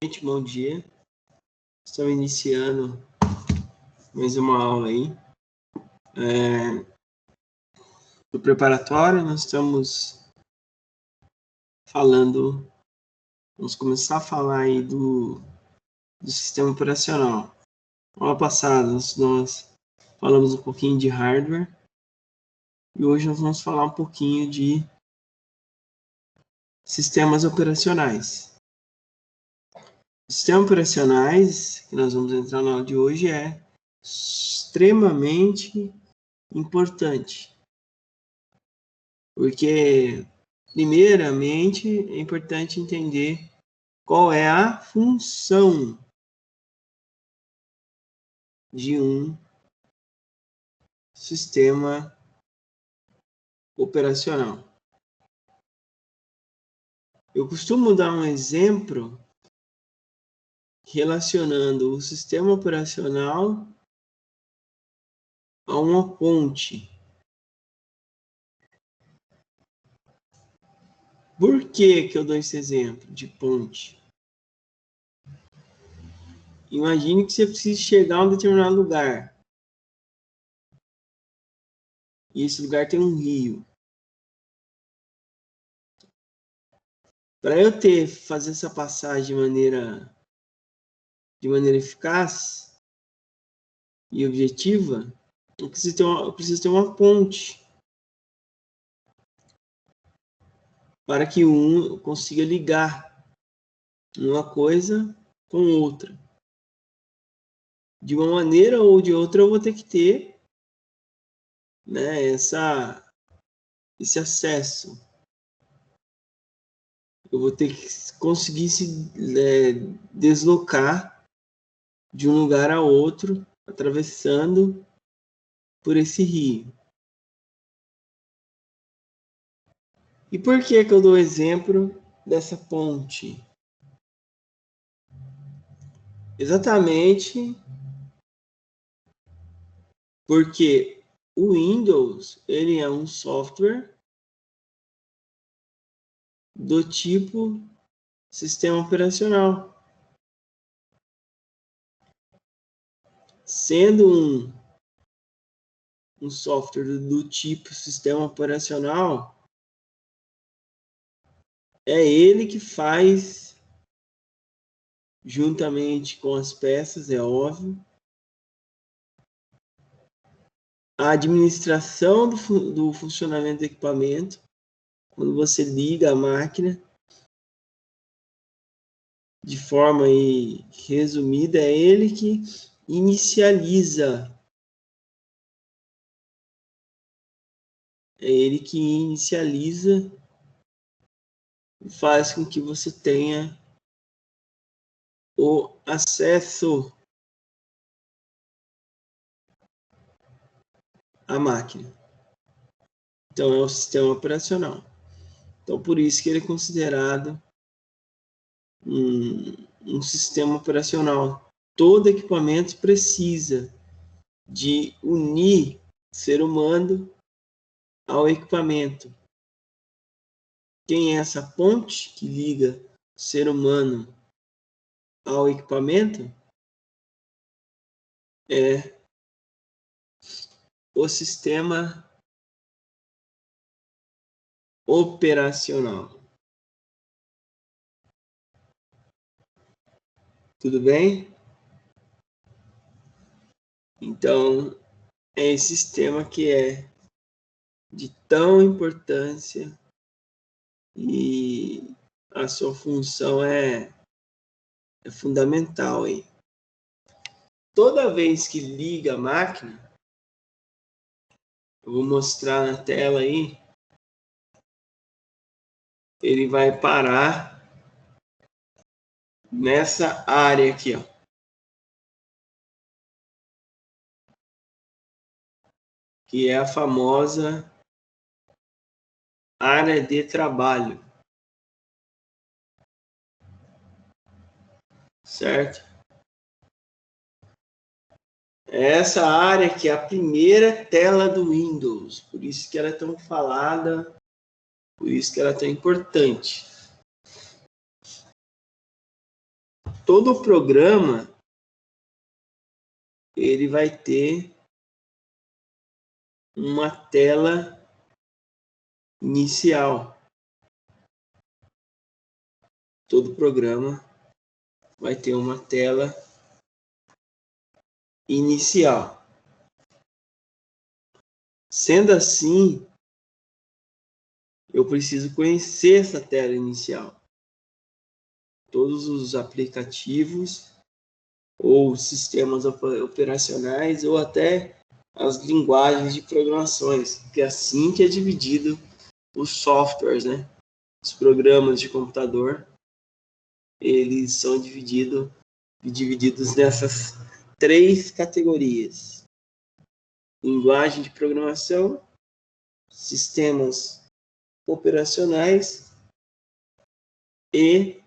Gente, bom dia. Estamos iniciando mais uma aula aí. Do preparatório, nós estamos falando, vamos começar a falar aí do sistema operacional. Na aula passada, nós falamos um pouquinho de hardware e hoje nós vamos falar um pouquinho de sistemas operacionais. Sistemas operacionais, que nós vamos entrar na aula de hoje, é extremamente importante. Porque, primeiramente, é importante entender qual é a função de um sistema operacional. Eu costumo dar um exemplo relacionando o sistema operacional a uma ponte. Por que eu dou esse exemplo de ponte? Imagine que você precisa chegar a um determinado lugar. E esse lugar tem um rio. Para eu fazer essa passagem de maneira eficaz e objetiva, eu preciso ter uma ponte para que um consiga ligar uma coisa com outra. De uma maneira ou de outra, eu vou ter que ter, né, esse acesso. Eu vou ter que conseguir se deslocar de um lugar a outro, atravessando por esse rio. E por que eu dou o exemplo dessa ponte? Exatamente porque o Windows, ele é um software do tipo sistema operacional. Sendo um software do tipo sistema operacional, é ele que faz, juntamente com as peças, é óbvio, a administração do funcionamento do equipamento. Quando você liga a máquina, de forma aí resumida, é ele que inicializa. É ele que inicializa e faz com que você tenha o acesso à máquina. Então, é o sistema operacional. Então, por isso que ele é considerado um sistema operacional. Todo equipamento precisa de unir o ser humano ao equipamento. Quem é essa ponte que liga o ser humano ao equipamento? É o sistema operacional. Tudo bem? Então, é esse sistema que é de tão importância e a sua função é fundamental aí. Toda vez que liga a máquina, eu vou mostrar na tela aí, ele vai parar nessa área aqui, ó. Que é a famosa área de trabalho. Certo? Essa área que é a primeira tela do Windows, por isso que ela é tão falada, por isso que ela é tão importante. todo programa ele vai ter uma tela inicial. Todo programa vai ter uma tela inicial. Sendo assim, eu preciso conhecer essa tela inicial. Todos os aplicativos ou sistemas operacionais ou até as linguagens de programações, que é assim que é dividido os softwares, né? Os programas de computador, eles são divididos nessas 3 categorias: linguagem de programação, sistemas operacionais e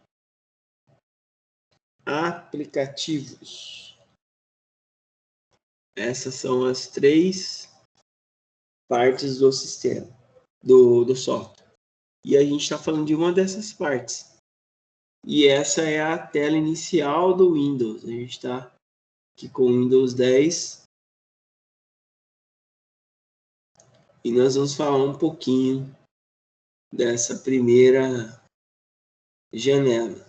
aplicativos. Essas são as 3 partes do sistema, do software. E a gente está falando de uma dessas partes. E essa é a tela inicial do Windows. A gente está aqui com o Windows 10. E nós vamos falar um pouquinho dessa primeira janela.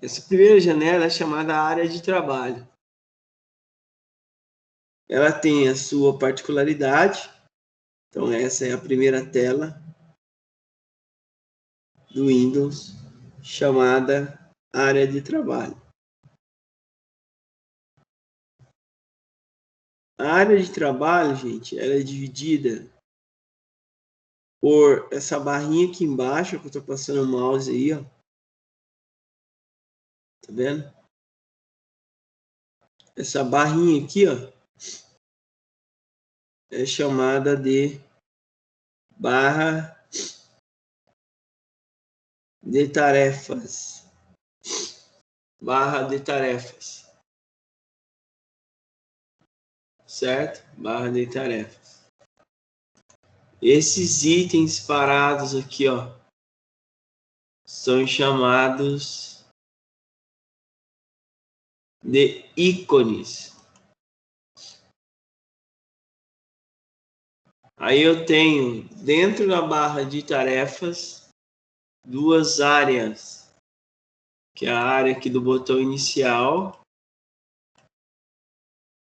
Essa primeira janela é chamada área de trabalho. Ela tem a sua particularidade. Então, essa é a primeira tela do Windows, chamada área de trabalho. A área de trabalho, gente, ela é dividida por essa barrinha aqui embaixo, que eu estou passando o mouse aí, ó. Tá vendo? Essa barrinha aqui, ó, é chamada de barra de tarefas. Barra de tarefas. Certo? Barra de tarefas. Esses itens parados aqui, ó, são chamados de ícones. Aí eu tenho, dentro da barra de tarefas, 2 áreas, que é a área aqui do botão inicial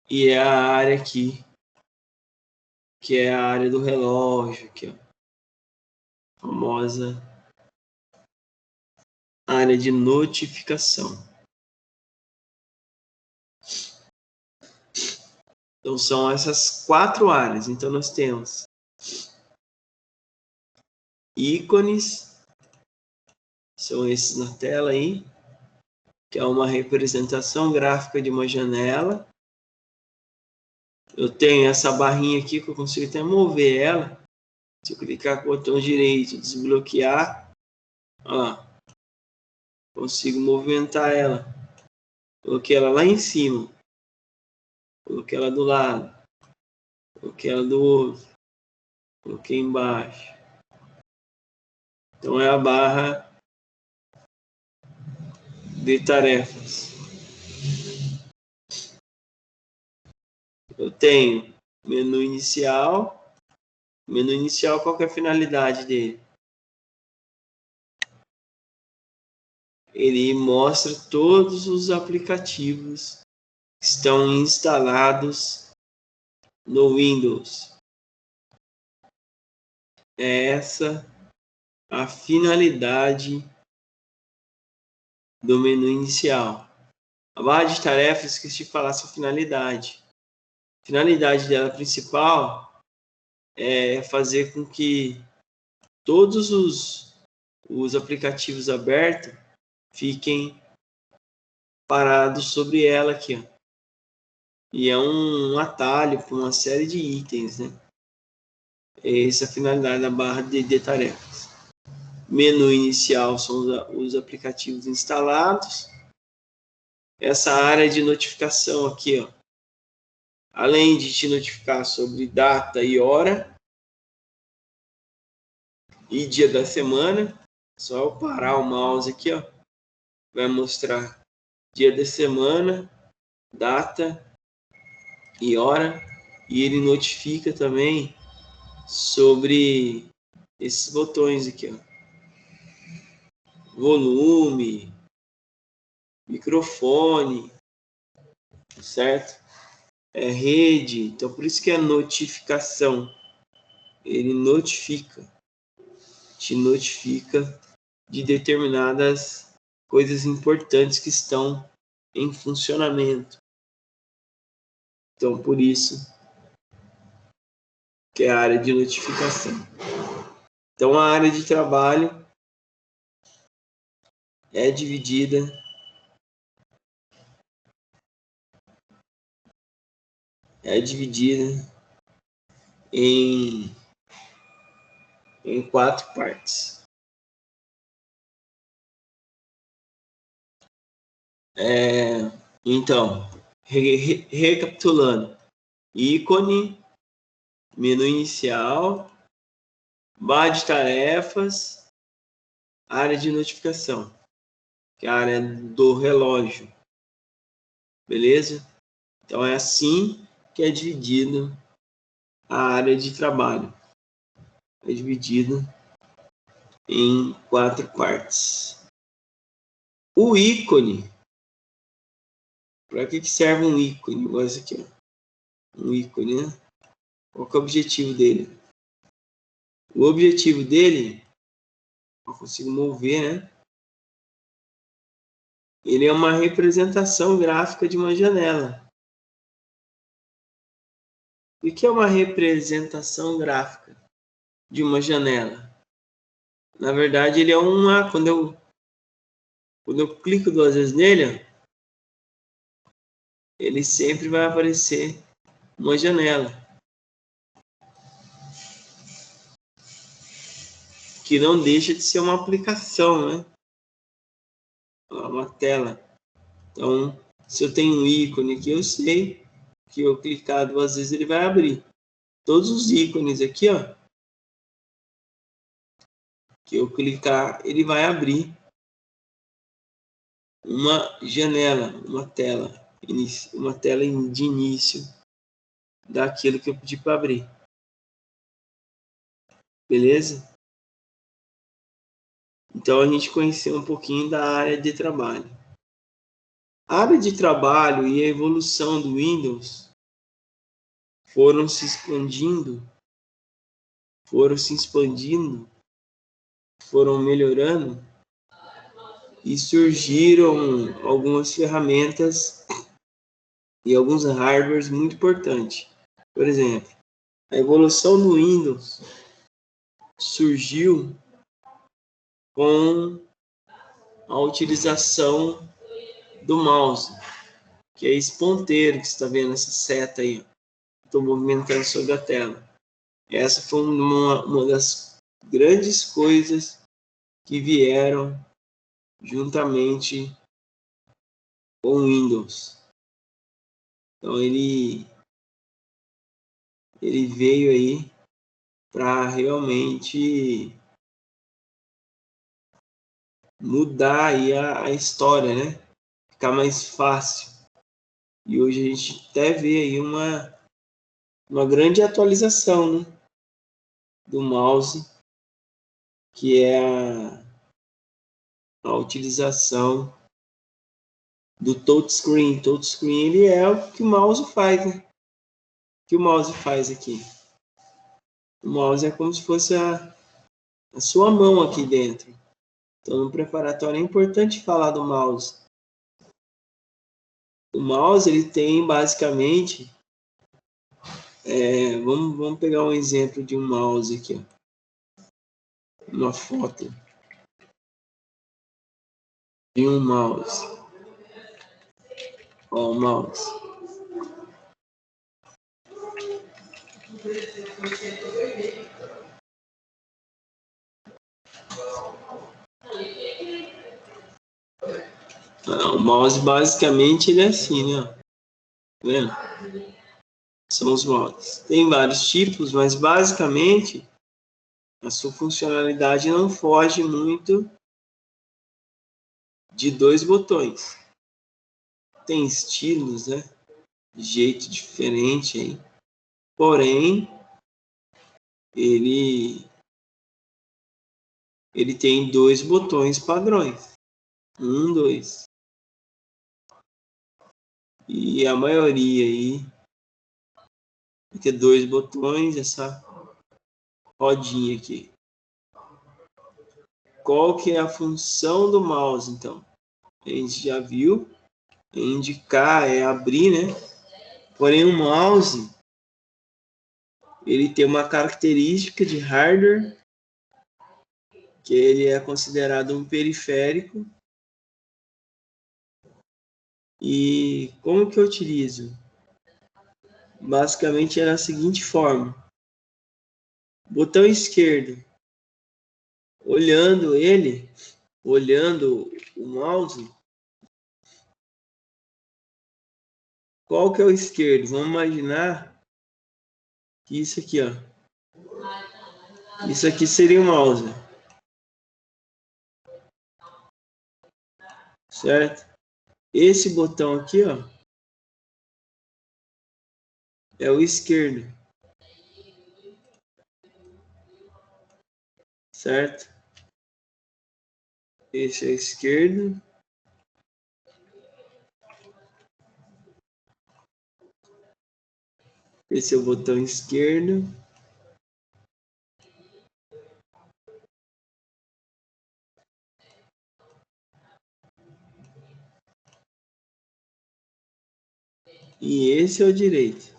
e é a área aqui, que é a área do relógio, aqui, ó, a famosa área de notificação. Então são essas 4 áreas. Então nós temos ícones, são esses na tela aí, que é uma representação gráfica de uma janela. Eu tenho essa barrinha aqui que eu consigo até mover ela. Se eu clicar com o botão direito, desbloquear, olha lá, consigo movimentar ela. Coloquei ela lá em cima, coloquei ela do lado, coloquei ela do outro, coloquei embaixo. Então é a barra de tarefas. Eu tenho menu inicial. Menu inicial, qual que é a finalidade dele? Ele mostra todos os aplicativos que estão instalados no Windows. É essa a finalidade do menu inicial. A barra de tarefas, esqueci de falar sua finalidade. A finalidade dela principal é fazer com que todos os aplicativos abertos fiquem parados sobre ela aqui, ó. E é um atalho para uma série de itens, né? Essa é a finalidade da barra de tarefas. Menu inicial são os aplicativos instalados. Essa área de notificação aqui, ó, além de te notificar sobre data e hora e dia da semana, só eu parar o mouse aqui, ó, vai mostrar dia da semana, data e hora, e ele notifica também sobre esses botões aqui, ó. Volume, microfone, certo? Rede, então por isso que é notificação. Ele te notifica de determinadas coisas importantes que estão em funcionamento. Então por isso que é a área de notificação. Então a área de trabalho é dividida em 4 partes. Então, recapitulando: ícone, menu inicial, barra de tarefas, área de notificação, que é a área do relógio. Beleza? Então é assim que é dividido a área de trabalho. É dividido em 4 partes. O ícone. Para que serve um ícone? Igual esse aqui, ó. Um ícone, né? Qual que é o objetivo dele? O objetivo dele, eu consigo mover, né? Ele é uma representação gráfica de uma janela. O que é uma representação gráfica de uma janela? Na verdade, ele é uma... Quando eu clico 2 vezes nele, ele sempre vai aparecer uma janela. Que não deixa de ser uma aplicação, né? Uma tela. Então, se eu tenho um ícone aqui, eu sei que eu clicar 2 vezes ele vai abrir. Todos os ícones aqui, ó, que eu clicar, ele vai abrir uma janela, uma tela de início daquilo que eu pedi para abrir. Beleza? Então a gente conheceu um pouquinho da área de trabalho. A área de trabalho e a evolução do Windows foram se expandindo, foram melhorando e surgiram algumas ferramentas e alguns hardwares muito importantes. Por exemplo, a evolução do Windows surgiu com a utilização do mouse, que é esse ponteiro que você está vendo, essa seta aí, estou movimentando sobre a tela. Essa foi uma das grandes coisas que vieram juntamente com o Windows. Então ele veio aí para realmente mudar aí a história, né? Ficar mais fácil. E hoje a gente até vê aí uma grande atualização, né, do mouse, que é a utilização do touchscreen. Touchscreen ele é o que o mouse faz, né? O que o mouse faz aqui? O mouse é como se fosse a sua mão aqui dentro. Então, no preparatório é importante falar do mouse. O mouse ele tem basicamente, vamos pegar um exemplo de um mouse aqui, ó. Uma foto de um mouse. Ó, o mouse. O mouse basicamente ele é assim, né? Tá vendo? São os mouse. Tem vários tipos, mas basicamente a sua funcionalidade não foge muito de 2 botões. Tem estilos, né? De jeito diferente aí. Porém, ele tem 2 botões padrões. 1, 2. E a maioria aí vai ter 2 botões, essa rodinha aqui. Qual que é a função do mouse, então? A gente já viu. Indicar é abrir, né? Porém, o mouse, ele tem uma característica de hardware, que ele é considerado um periférico. E como que eu utilizo? Basicamente é da seguinte forma. Botão esquerdo, olhando o mouse, qual que é o esquerdo? Vamos imaginar que isso aqui, ó. Isso aqui seria o mouse. Certo? Esse botão aqui, ó, é o esquerdo. Certo? Esse é o esquerdo. Esse é o botão esquerdo. E esse é o direito.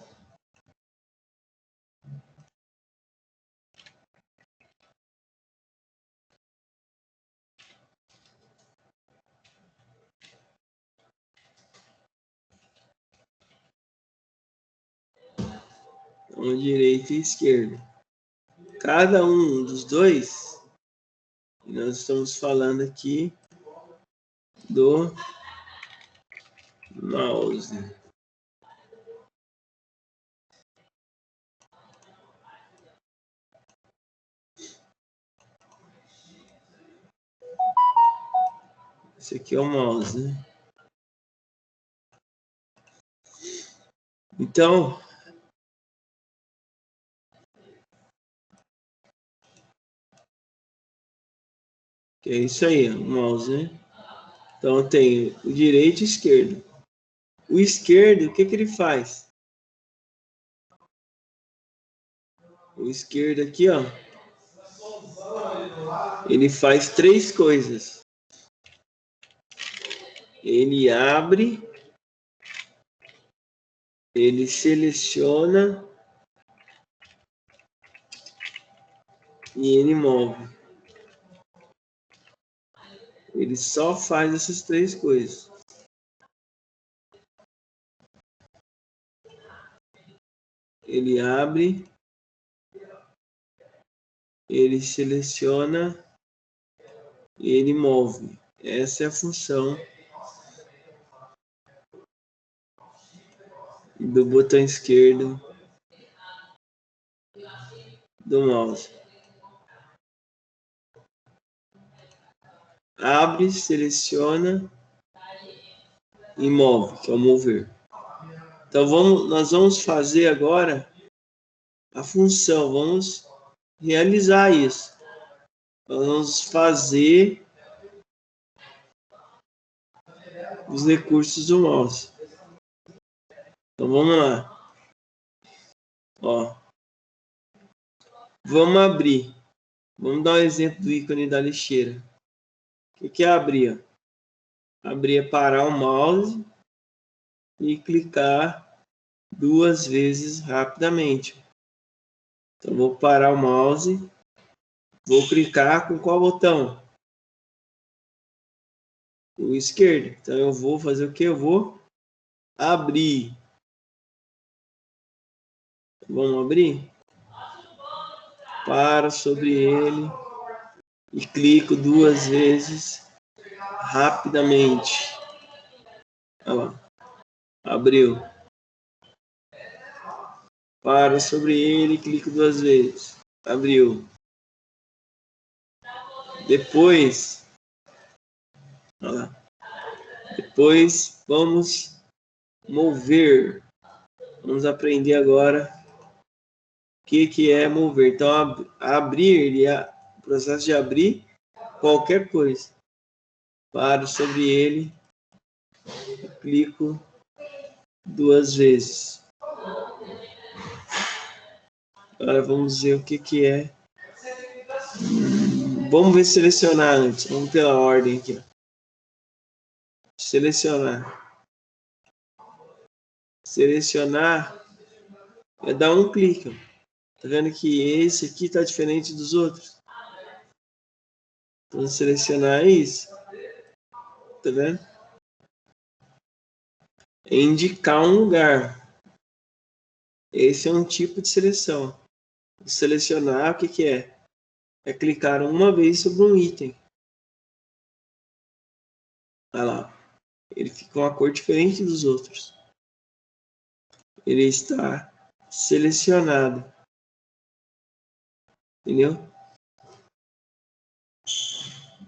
Então, direito e esquerdo. Cada um dos dois, nós estamos falando aqui do mouse. Esse aqui é o mouse, né? Então, é isso aí, o mouse, né? Então tem o direito e o esquerdo. O esquerdo, o que ele faz? O esquerdo aqui, ó, ele faz 3 coisas. Ele abre, ele seleciona e ele move. Ele só faz essas 3 coisas. Ele abre, ele seleciona e ele move. Essa é a função do botão esquerdo do mouse. Abre, seleciona e move, que é o mover. Então nós vamos fazer agora a função, vamos realizar isso. Vamos fazer os recursos do mouse. Então vamos lá. Ó, vamos abrir. Vamos dar um exemplo do ícone da lixeira. O que é abrir? Abrir é parar o mouse e clicar 2 vezes rapidamente. Então vou parar o mouse, vou clicar com qual botão? O esquerdo. Então eu vou fazer o que? Eu vou abrir. Vamos abrir? Paro sobre ele e clico 2 vezes rapidamente. Olha lá. Abriu. Paro sobre ele e clico 2 vezes. Abriu. Depois, olha lá. Depois vamos mover. Vamos aprender agora o que é mover. Então, abrir, o processo de abrir qualquer coisa. Paro sobre ele, clico 2 vezes. Agora vamos ver o que é. Vamos ver selecionar antes. Vamos pela ordem aqui. Selecionar. Selecionar é dar um clique. Tá vendo que esse aqui tá diferente dos outros? Então, selecionar isso. Tá vendo? É indicar um lugar. Esse é um tipo de seleção. Selecionar, o que é? É clicar uma vez sobre um item. Olha lá. Ele fica com uma cor diferente dos outros. Ele está selecionado. Entendeu?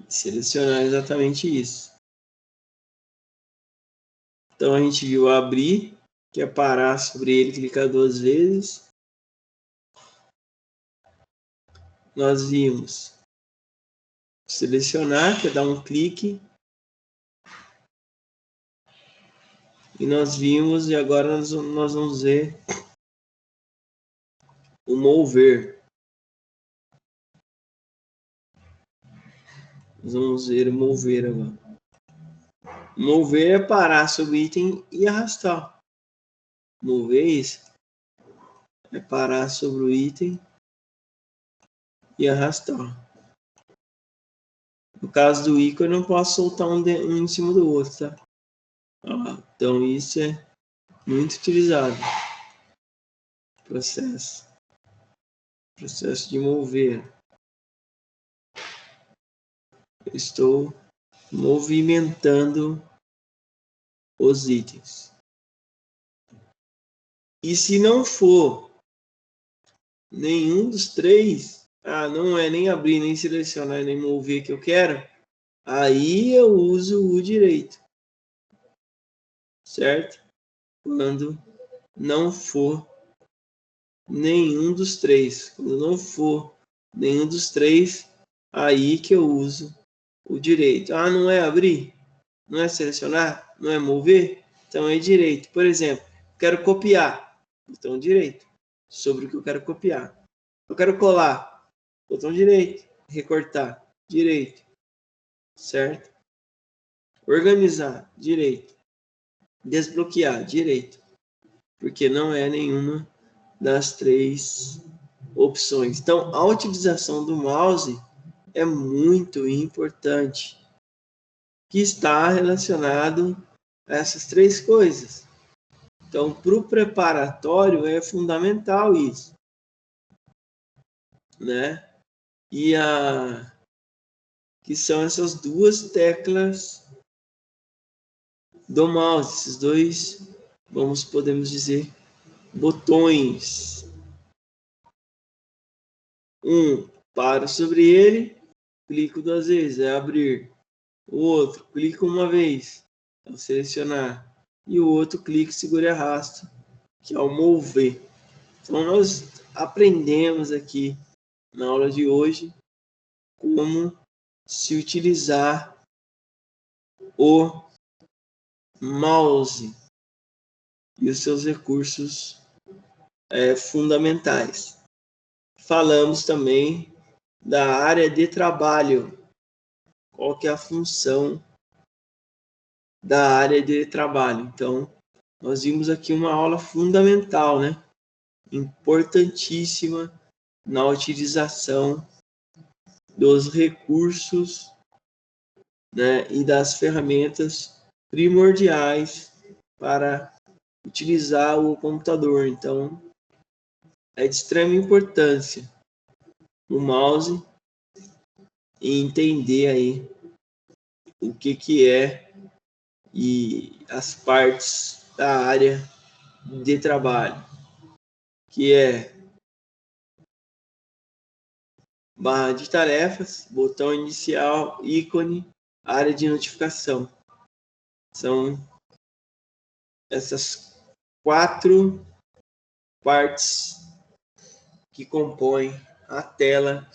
Selecionar exatamente isso. Então a gente viu abrir, que é parar sobre ele, clicar 2 vezes. Nós vimos selecionar, que é dar um clique. E nós vimos, e agora nós vamos ver o mover. Nós vamos ver o mover agora. Mover é parar sobre o item e arrastar. Mover isso é parar sobre o item e arrastar. No caso do ícone, eu não posso soltar um em cima do outro, tá? Então isso é muito utilizado. Processo de mover. Eu estou movimentando os itens. E se não for nenhum dos três, não é nem abrir, nem selecionar, nem mover que eu quero, aí eu uso o direito. Certo? Quando não for nenhum dos três. Quando não for nenhum dos três, aí que eu uso o direito. Não é abrir? Não é selecionar? Não é mover? Então é direito. Por exemplo, quero copiar. Botão direito. Sobre o que eu quero copiar. Eu quero colar. Botão direito. Recortar. Direito. Certo? Organizar. Direito. Desbloquear. Direito. Porque não é nenhuma das 3 opções. Então, a utilização do mouse é muito importante, que está relacionado a essas 3 coisas. Então, para o preparatório é fundamental isso, né? E que são essas 2 teclas do mouse, esses 2, podemos dizer, botões. Paro sobre ele, clico 2 vezes, é abrir. O outro, clico uma vez, é o selecionar. E o outro, clico, segura e arrasto, que é o mover. Então, nós aprendemos aqui na aula de hoje como se utilizar o mouse e os seus recursos fundamentais. Falamos também da área de trabalho. Qual que é a função da área de trabalho? Então, nós vimos aqui uma aula fundamental, né? Importantíssima na utilização dos recursos, né, e das ferramentas primordiais para utilizar o computador. Então, é de extrema importância o mouse e entender aí o que é e as partes da área de trabalho, que é barra de tarefas, botão inicial, ícone, área de notificação. São essas 4 partes que compõem a tela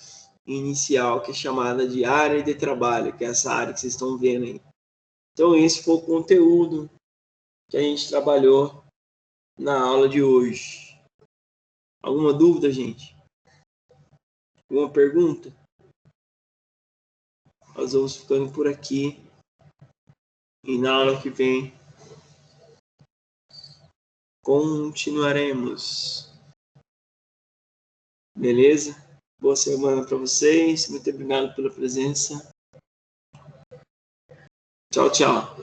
inicial, que é chamada de área de trabalho, que é essa área que vocês estão vendo aí. Então, esse foi o conteúdo que a gente trabalhou na aula de hoje. Alguma dúvida, gente? Alguma pergunta? Nós vamos ficando por aqui. E na aula que vem continuaremos. Beleza? Boa semana para vocês. Muito obrigado pela presença. Tchau, tchau.